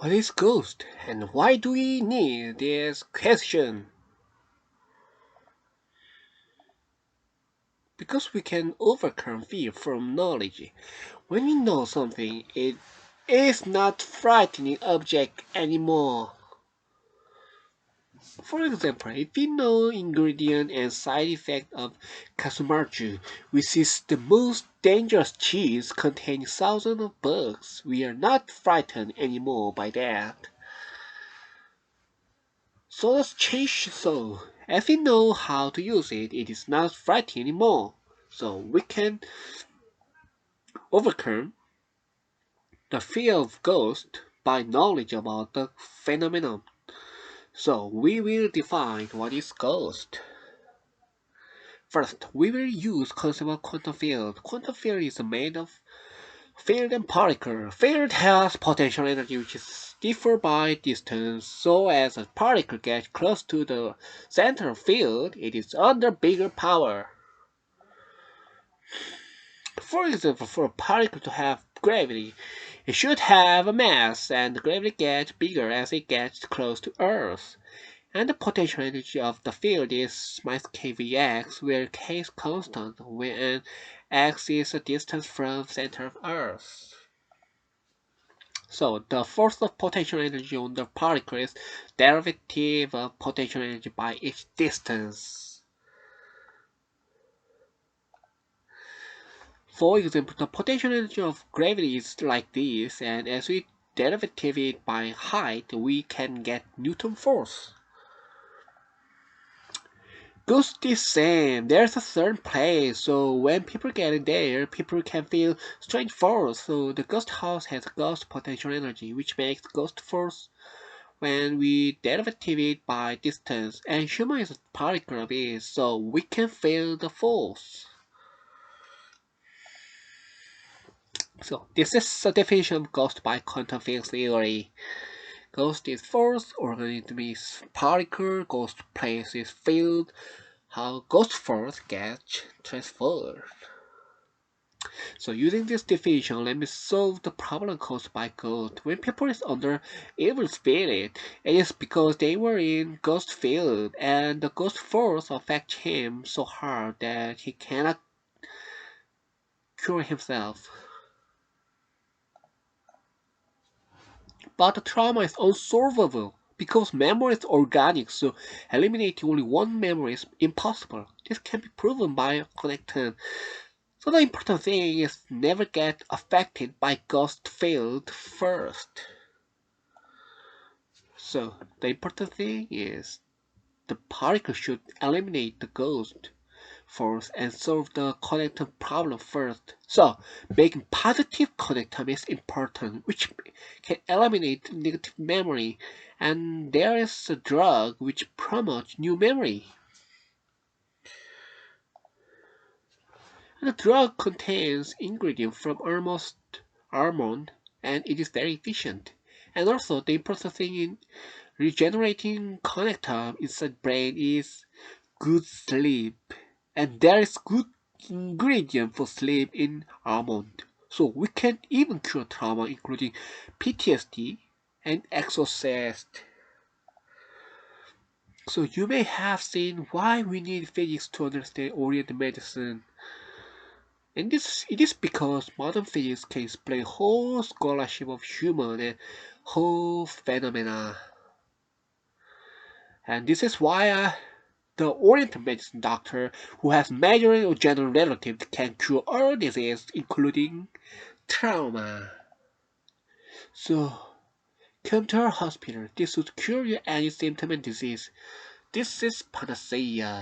What is ghost, and why do we need this question? Because we can overcome fear from knowledge. When we know something, it is not frightening object anymore. For example, if we know ingredient and side effect of Kasumarju, which is the most dangerous cheese containing thousands of bugs, we are not frightened anymore by that. So let's change so. As we know how to use it, it is not frightening anymore. So we can overcome the fear of ghosts by knowledge about the phenomenon. So we will define what is ghost. First, we will use concept of quantum field. Quantum field is made of field and particle. Field has potential energy which is differ by distance, so as a particle gets close to the center of field, it is under bigger power. For example, for a particle to have gravity, it should have a mass, and the gravity gets bigger as it gets close to Earth. And the potential energy of the field is minus kVx, where k is constant when x is the distance from center of Earth. So the force of potential energy on the particle is derivative of potential energy by each distance. For example, the potential energy of gravity is like this, and as we derivative it by height, we can get Newton force. Ghost is same. There's a certain place, so when people get there, people can feel strange force. So the ghost house has ghost potential energy, which makes ghost force when we derivative it by distance, and human is a particle of it, so we can feel the force. So this is the definition of ghost by quantum field theory. Ghost is force, organism is particle, ghost place is field, how ghost force gets transferred. So using this definition, let me solve the problem caused by ghost. When people is under evil spirit, it is because they were in ghost field, and the ghost force affects him so hard that he cannot cure himself. But the trauma is unsolvable because memory is organic, so eliminating only one memory is impossible. This can be proven by a connector. So the important thing is never get affected by ghost field first. So the important thing is the particle should eliminate the ghost force and solve the connector problem first. So making positive connector is important, which can eliminate negative memory, and there is a drug which promotes new memory. And the drug contains ingredients from almost almond, and it is very efficient. And also the important thing in regenerating connector inside brain is good sleep. And there is good ingredient for sleep in almond. So we can even cure trauma including PTSD and exorcist. So you may have seen why we need physics to understand Oriental medicine. And it is because modern physics can explain whole scholarship of human and whole phenomena. And this is why the Oriental medicine doctor who has major or general relatives can cure all disease, including trauma. So come to our hospital. This would cure you any symptom and disease. This is panacea.